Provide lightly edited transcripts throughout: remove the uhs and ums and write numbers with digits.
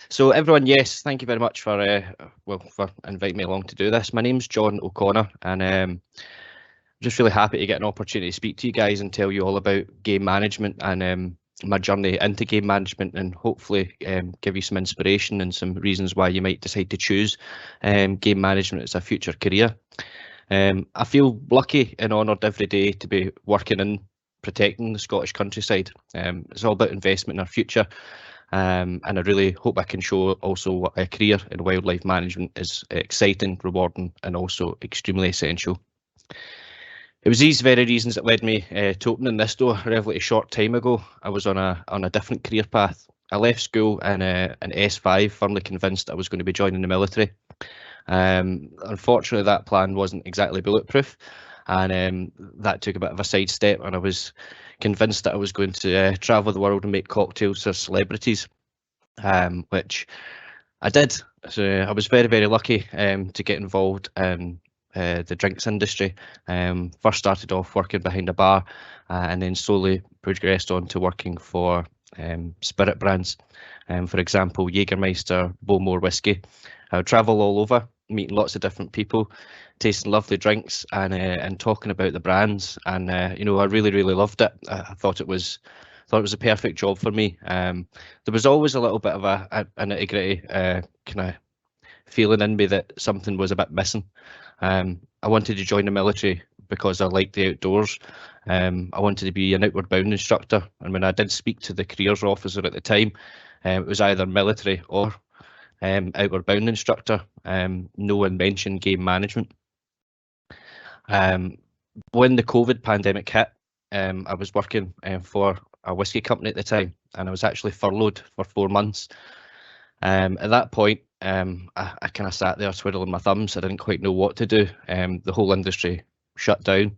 So everyone, yes, thank you very much for for inviting me along to do this. My name's John O'Connor, and just really happy to get an opportunity to speak to you guys and tell you all about game management and my journey into game management, and hopefully give you some inspiration and some reasons why you might decide to choose game management as a future career. I feel lucky and honoured every day to be working in protecting the Scottish countryside. It's all about investment in our future. And I really hope I can show also what a career in wildlife management is exciting, rewarding, and also extremely essential. It was these very reasons that led me to opening this door a relatively short time ago. I was on a different career path. I left school in an S5, firmly convinced I was going to be joining the military. Unfortunately, that plan wasn't exactly bulletproof, and that took a bit of a sidestep, and I was convinced that I was going to travel the world and make cocktails for celebrities, which I did. So I was very, very lucky to get involved in the drinks industry. First started off working behind a bar, and then slowly progressed on to working for spirit brands. For example, Jägermeister, Bowmore whiskey. I would travel all over, meeting lots of different people, tasting lovely drinks, and talking about the brands. And you know, I really, really loved it. I thought it was a perfect job for me. There was always a little bit of a nitty-gritty kind of feeling in me that something was a bit missing. I wanted to join the military because I liked the outdoors. I wanted to be an outward bound instructor, and when I did speak to the careers officer at the time, it was either military or outward bound instructor. No one mentioned game management. When the COVID pandemic hit, I was working for a whiskey company at the time, and I was actually furloughed for 4 months. At that point, I kind of sat there twiddling my thumbs. I didn't quite know what to do. The whole industry shut down,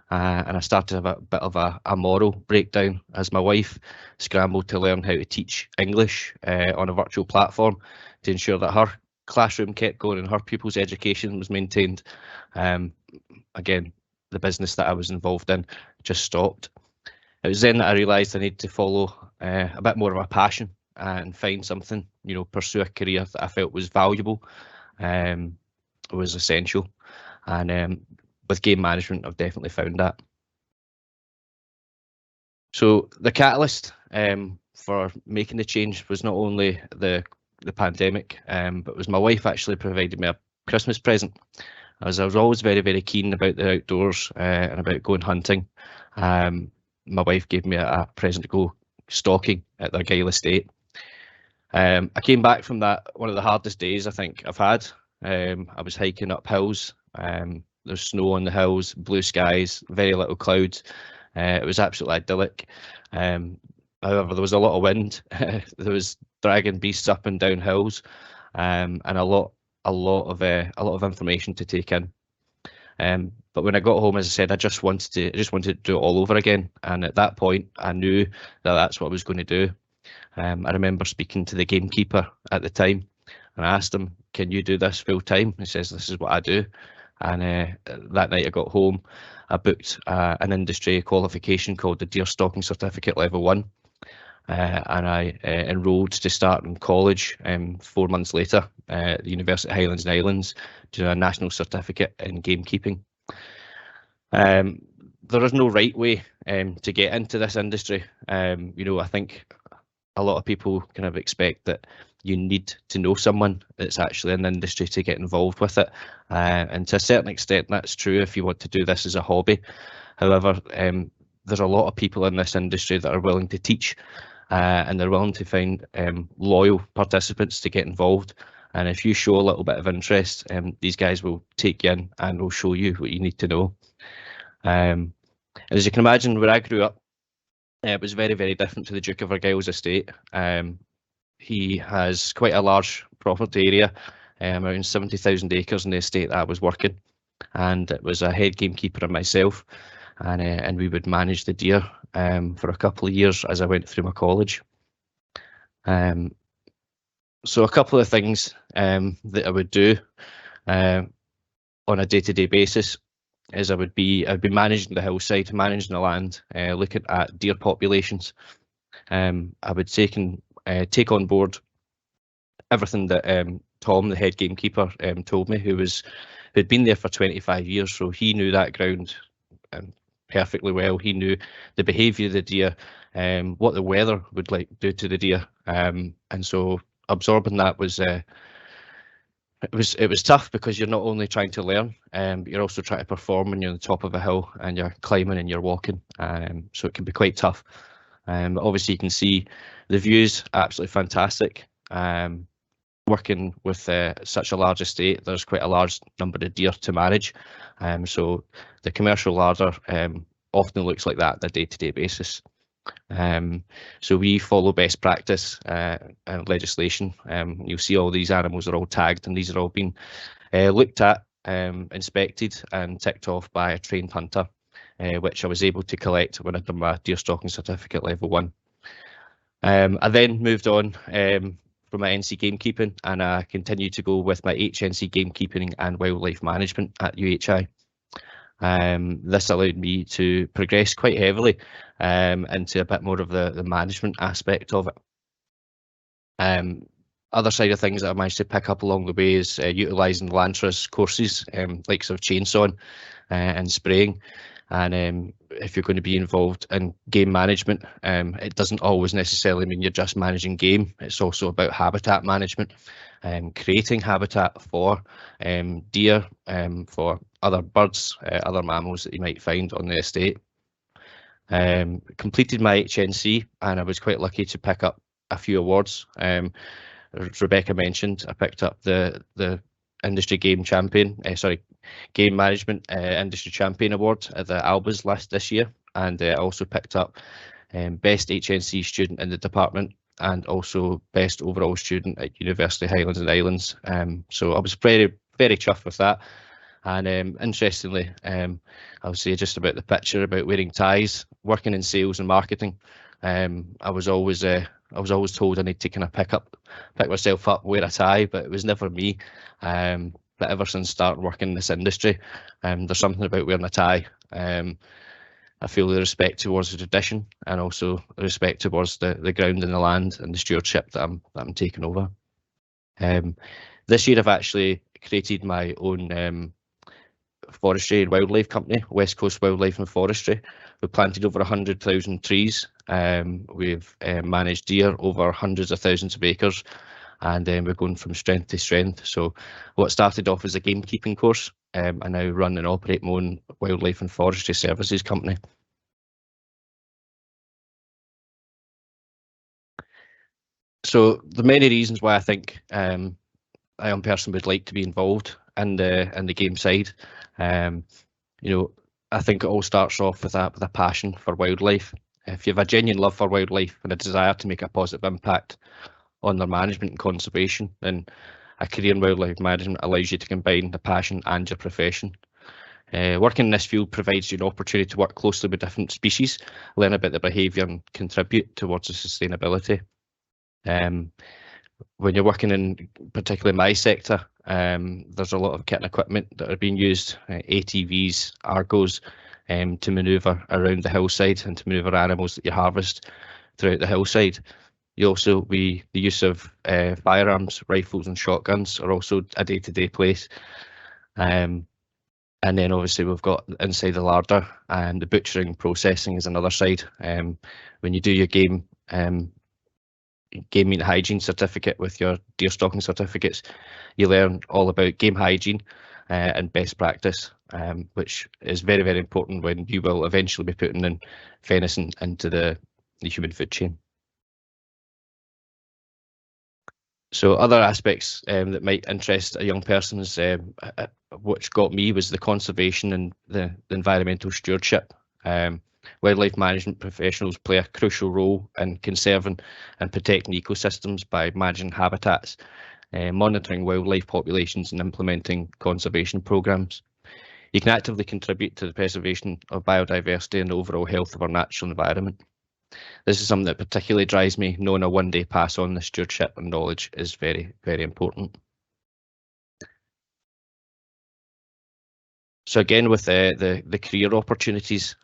and I started to have a bit of a moral breakdown as my wife scrambled to learn how to teach English on a virtual platform to ensure that her classroom kept going and her pupils' education was maintained. Again, the business that I was involved in just stopped. It was then that I realised I needed to follow a bit more of a passion and find something, you know, pursue a career that I felt was valuable, was essential. And with game management, I've definitely found that. So the catalyst for making the change was not only the pandemic, but it was my wife actually provided me a Christmas present. As I was always very, very keen about the outdoors and about going hunting. My wife gave me a present to go stalking at their Gyle estate. I came back from that, one of the hardest days I think I've had. I was hiking up hills. There's snow on the hills, blue skies, very little clouds. It was absolutely idyllic. However, there was a lot of wind. There was dragging beasts up and down hills, and a lot of information to take in. But when I got home, as I said, I just wanted to do it all over again. And at that point, I knew that that's what I was going to do. I remember speaking to the gamekeeper at the time, and I asked him, "Can you do this full time?" He says, "This is what I do." And that night I got home, I booked an industry qualification called the Deer Stalking Certificate Level 1. And I enrolled to start in college 4 months later at the University of Highlands and Islands to do a national certificate in gamekeeping. There is no right way to get into this industry. You know, I think a lot of people kind of expect that you need to know someone that's actually in the industry to get involved with it. And to a certain extent, that's true if you want to do this as a hobby. However, there's a lot of people in this industry that are willing to teach, and they're willing to find loyal participants to get involved. And if you show a little bit of interest, these guys will take you in and will show you what you need to know. As you can imagine, where I grew up, it was very, very different to the Duke of Argyll's estate. He has quite a large property area, around 70,000 acres in the estate that I was working, and it was a head gamekeeper and myself, and we would manage the deer for a couple of years as I went through my college. So a couple of things that I would do on a day-to-day basis is I'd be managing the hillside, managing the land, looking at deer populations. I would take on board everything that Tom, the head gamekeeper, told me, who'd been there for 25 years, so he knew that ground perfectly well. He knew the behaviour of the deer, what the weather would do to the deer, and so absorbing that was it was tough, because you're not only trying to learn, but you're also trying to perform when you're on the top of a hill and you're climbing and you're walking, so it can be quite tough. Obviously you can see the views, absolutely fantastic. Working with such a large estate, there's quite a large number of deer to manage, so the commercial larder often looks like that on a day-to-day basis. So we follow best practice and legislation. You'll see all these animals are all tagged, and these are all being looked at, inspected and ticked off by a trained hunter, which I was able to collect when I did my deer stalking certificate level 1. I then moved on from my NC gamekeeping, and I continued to go with my HNC gamekeeping and wildlife management at UHI. This allowed me to progress quite heavily into a bit more of the management aspect of it. Other side of things that I managed to pick up along the way is utilising Lantra's courses, likes of chainsawing and spraying. And if you're going to be involved in game management, it doesn't always necessarily mean you're just managing game. It's also about habitat management, creating habitat for deer, for other birds, other mammals that you might find on the estate. Completed my HNC, and I was quite lucky to pick up a few awards. As Rebecca mentioned, I picked up the industry game champion, game management industry champion award at the Albas this year, and I also picked up best HNC student in the department, and also best overall student at University Highlands and Islands. So I was very chuffed with that. And interestingly, I'll say just about the picture about wearing ties, working in sales and marketing. I was always told I need to kind of pick myself up, wear a tie, but it was never me. But ever since starting working in this industry, there's something about wearing a tie. I feel the respect towards the tradition, and also the respect towards the ground and the land and the stewardship that I'm taking over. This year I've actually created my own forestry and wildlife company, West Coast Wildlife and Forestry. We've planted over 100,000 trees. We've managed deer over hundreds of thousands of acres, and we're going from strength to strength. So what started off as a gamekeeping course, I now run and operate my own wildlife and forestry services company. So the many reasons why I think a young person would like to be involved in the game side. I think it all starts off with a passion for wildlife. If you have a genuine love for wildlife and a desire to make a positive impact on their management and conservation, then a career in wildlife management allows you to combine the passion and your profession. Working in this field provides you an opportunity to work closely with different species, learn about their behaviour and contribute towards the sustainability. When you're working in particularly my sector, there's a lot of kit and equipment that are being used, ATVs, Argos, to manoeuvre around the hillside and to manoeuvre animals that you harvest throughout the hillside. The use of firearms, rifles and shotguns are also a day-to-day place. And then obviously we've got inside the larder, and the butchering and processing is another side. When you do your game meat hygiene certificate with your deer stalking certificates, you learn all about game hygiene and best practice, which is very, very important when you will eventually be putting in venison into the human food chain. So other aspects that might interest a young person is which got me was the conservation and the environmental stewardship. Wildlife management professionals play a crucial role in conserving and protecting ecosystems by managing habitats, monitoring wildlife populations and implementing conservation programs. You can actively contribute to the preservation of biodiversity and the overall health of our natural environment. This is something that particularly drives me, knowing I'll one day pass on the stewardship and knowledge is very, very important. So again, with the career opportunities,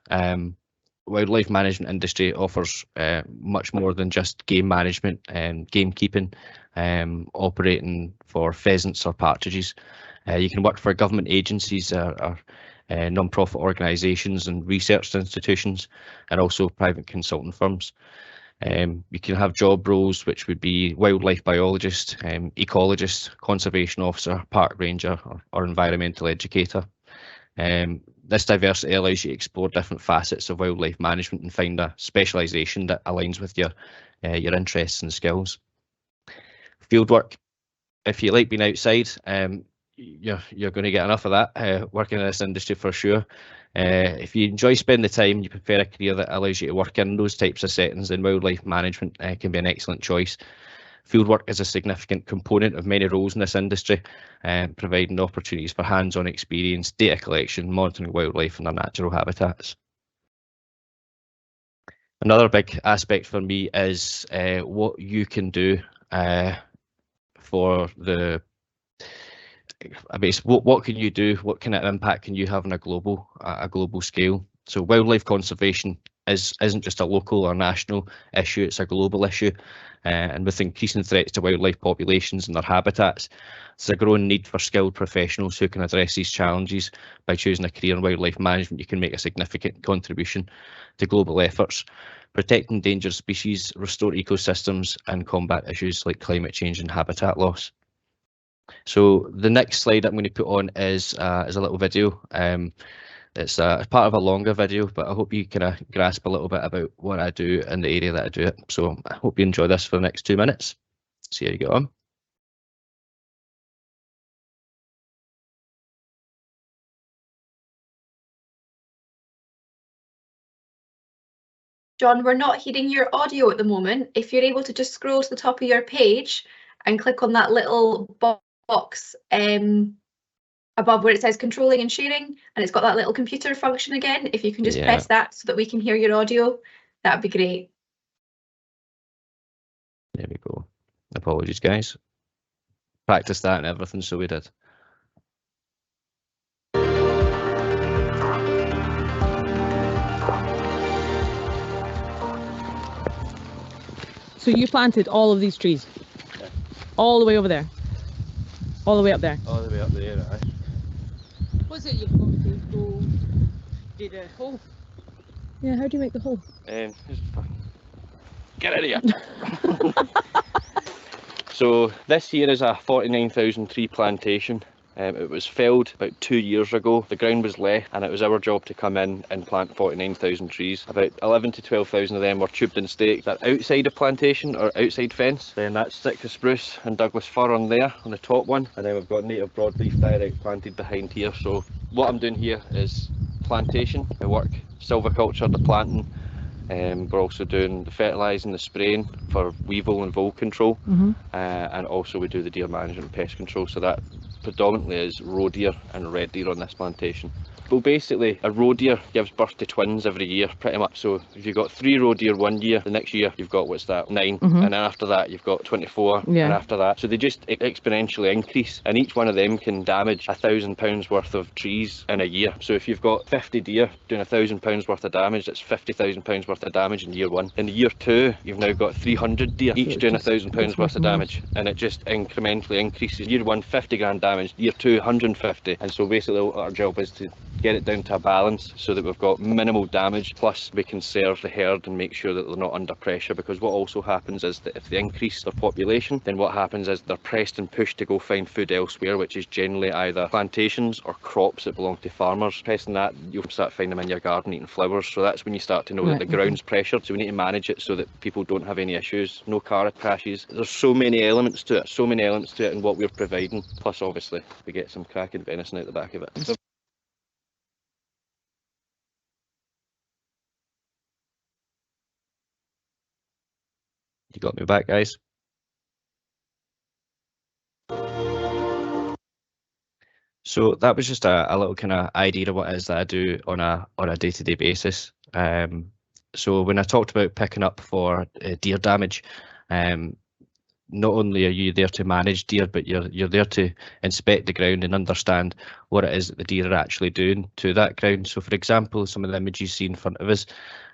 wildlife management industry offers much more than just game management and gamekeeping, operating for pheasants or partridges. You can work for government agencies or non-profit organisations and research institutions, and also private consulting firms. You can have job roles which would be wildlife biologist, ecologist, conservation officer, park ranger, or environmental educator. This diversity allows you to explore different facets of wildlife management and find a specialisation that aligns with your interests and skills. Fieldwork, if you like being outside, you're going to get enough of that working in this industry for sure. If you enjoy spending the time, you prefer a career that allows you to work in those types of settings, then wildlife management can be an excellent choice. Fieldwork is a significant component of many roles in this industry, providing opportunities for hands-on experience, data collection, monitoring wildlife in their natural habitats. Another big aspect for me is what you can do for the what can you do? What kind of impact can you have on a global scale? So wildlife conservation isn't just a local or national issue, it's a global issue. And with increasing threats to wildlife populations and their habitats, there's a growing need for skilled professionals who can address these challenges. By choosing a career in wildlife management, you can make a significant contribution to global efforts, protect endangered species, restore ecosystems, and combat issues like climate change and habitat loss. So the next slide I'm going to put on is a little video. It's part of a longer video, but I hope you kind of grasp a little bit about what I do and the area that I do it. So I hope you enjoy this for the next 2 minutes. See how you get on. John, we're not hearing your audio at the moment. If you're able to just scroll to the top of your page and click on that little box above where it says controlling and sharing, and it's got that little computer function again. If you can just press that so that we can hear your audio, that'd be great. There we go. Apologies, guys. Practice that and everything, so we did. So you planted all of these trees? Yeah. All the way over there? All the way up there? All the way up there, right? What's it you've got to go do the hole? Yeah, how do you make the hole? Get out of here. So this here is a 49,000 tree plantation. It was felled about 2 years ago. The ground was left and it was our job to come in and plant 49,000 trees. About 11 to 12,000 of them were tubed and staked. That outside of plantation or outside fence. Then that's Sitka spruce and Douglas fir on there on the top one. And then we've got native broadleaf direct planted behind here. So what I'm doing here is plantation. I work silviculture, the planting. We're also doing the fertilising, the spraying for weevil and vole control. And also we do the deer management and pest control. So that predominantly is roe deer and red deer on this plantation. Well, basically a roe deer gives birth to twins every year pretty much. So if you've got 3 roe deer 1 year, the next year you've got, what's that, 9, and then after that you've got 24, and after that, so they just exponentially increase, and each one of them can damage £1,000 worth of trees in a year. So if you've got 50 deer doing £1,000 worth of damage, that's £50,000 worth of damage in year 1. In year 2 you've now got 300 deer each doing £1,000 worth of damage, and it just incrementally increases. Year 1 50 grand damage, year 2 150, and so basically our job is to get it down to a balance so that we've got minimal damage, plus we can serve the herd and make sure that they're not under pressure, because what also happens is that if they increase their population, then what happens is they're pressed and pushed to go find food elsewhere, which is generally either plantations or crops that belong to farmers. Pressing that, you'll start finding them in your garden eating flowers, so that's when you start to know that the ground's pressured. So we need to manage it so that people don't have any issues, no car crashes. There's so many elements to it, and what we're providing, plus obviously we get some cracking venison out the back of it. So you got me back, guys? So that was just a little kind of idea of what it is that I do on a day-to-day basis. So when I talked about picking up for deer damage, not only are you there to manage deer, but you're there to inspect the ground and understand what it is that the deer are actually doing to that ground. So for example, some of the images you see in front of us,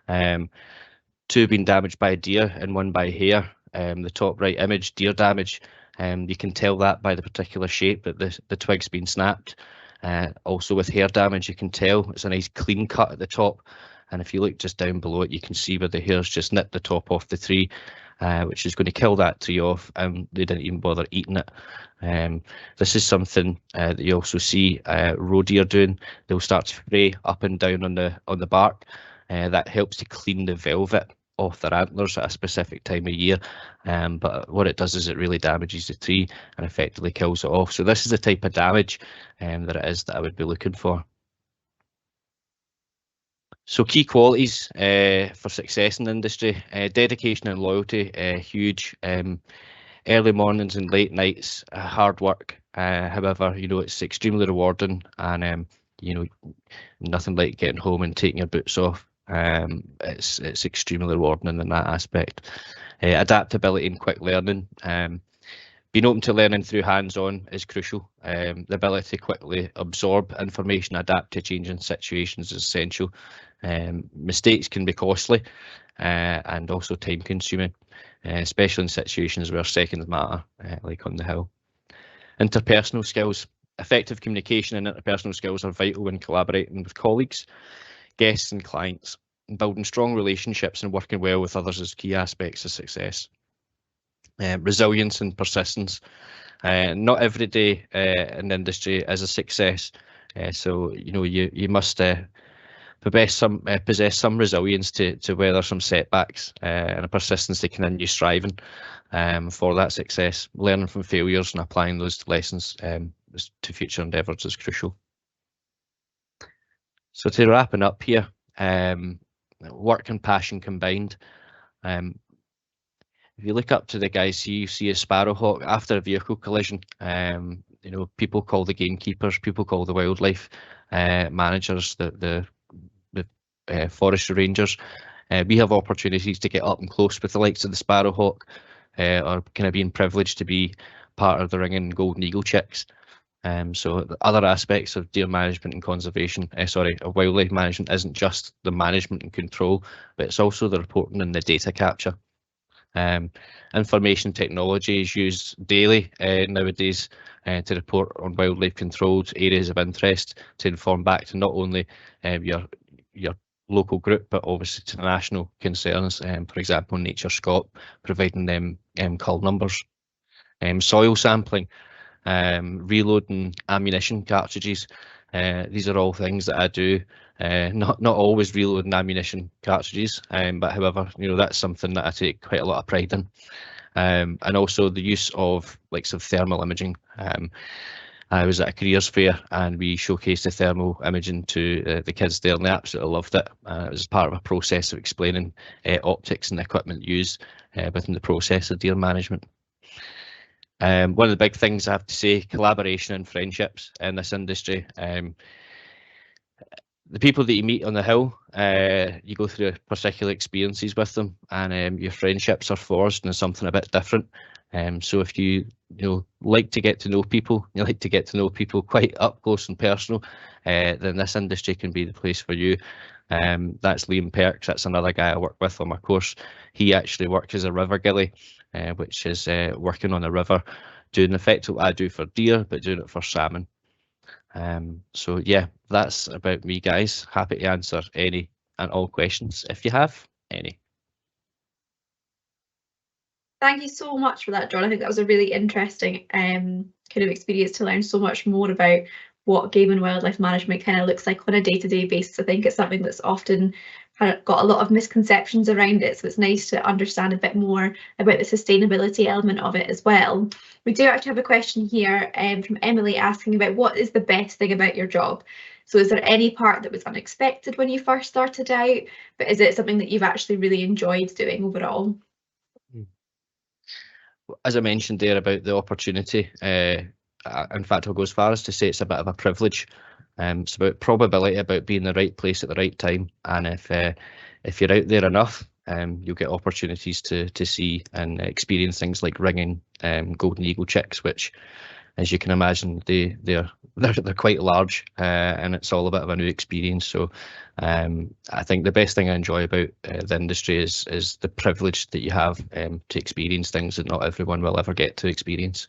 2 being damaged by deer and 1 by hare. The top right image, deer damage, you can tell that by the particular shape that the twig's been snapped. Also with hare damage, you can tell it's a nice clean cut at the top, and if you look just down below it, you can see where the hare's just nipped the top off the tree, which is going to kill that tree off, and they didn't even bother eating it. This is something that you also see roe deer doing. They'll start to spray up and down on the bark. That helps to clean the velvet off their antlers at a specific time of year, but what it does is it really damages the tree and effectively kills it off. So this is the type of damage that it is that I would be looking for. So key qualities for success in the industry: dedication and loyalty, huge. Early mornings and late nights, hard work. However, you know, it's extremely rewarding, and you know, nothing like getting home and taking your boots off. It's extremely rewarding in that aspect. Adaptability and quick learning. Being open to learning through hands-on is crucial. The ability to quickly absorb information, adapt to changing situations is essential. Mistakes can be costly and also time-consuming, especially in situations where seconds matter, like on the hill. Interpersonal skills. Effective communication and interpersonal skills are vital when collaborating with colleagues, guests and clients. Building strong relationships and working well with others is key aspects of success. Resilience and persistence. Not every day in the industry is a success, so you know you must possess some resilience to weather some setbacks, and a persistence to continue striving for that success. Learning from failures and applying those lessons to future endeavours is crucial. So to wrapping up here, work and passion combined. If you look up to the guys, you see a sparrowhawk after a vehicle collision. You know, people call the gamekeepers, people call the wildlife managers, the forestry rangers. We have opportunities to get up and close with the likes of the sparrowhawk, or kind of being privileged to be part of the ringing golden eagle chicks. So the other aspects of deer management and conservation, of wildlife management, isn't just the management and control, but it's also the reporting and the data capture. Information technology is used daily nowadays to report on wildlife controlled areas of interest, to inform back to not only your local group, but obviously to national concerns. For example, Nature Scot, providing them cull numbers. Soil sampling, reloading ammunition cartridges. These are all things that I do. Not always reloading ammunition cartridges, but however, you know, that's something that I take quite a lot of pride in. And also the use of thermal imaging. I was at a careers fair and we showcased the thermal imaging to the kids there, and they absolutely loved it. It was part of a process of explaining optics and equipment used within the process of deer management. One of the big things I have to say, collaboration and friendships in this industry. The people that you meet on the hill, you go through particular experiences with them, and your friendships are forged in something a bit different. So if you like to get to know people, you like to get to know people quite up close and personal, then this industry can be the place for you. That's Liam Perks. That's another guy I work with on my course. He actually works as a river gilly, which is working on a river, doing effectively what I do for deer, but doing it for salmon. So yeah, that's about me, guys. Happy to answer any and all questions if you have any. Thank you so much for that, John. I think that was a really interesting kind of experience to learn so much more about what game and wildlife management kind of looks like on a day-to-day basis. I think it's something that's often got a lot of misconceptions around it, so it's nice to understand a bit more about the sustainability element of it as well. We do actually have a question here from Emily asking about what is the best thing about your job. So is there any part that was unexpected when you first started out, but is it something that you've actually really enjoyed doing overall? As I mentioned there about the opportunity, in fact, I'll go as far as to say it's a bit of a privilege. It's about probability, about being in the right place at the right time, and if you're out there enough, you'll get opportunities to see and experience things like ringing golden eagle chicks, which as you can imagine, they're quite large, and it's all a bit of a new experience. So I think the best thing I enjoy about the industry is the privilege that you have to experience things that not everyone will ever get to experience.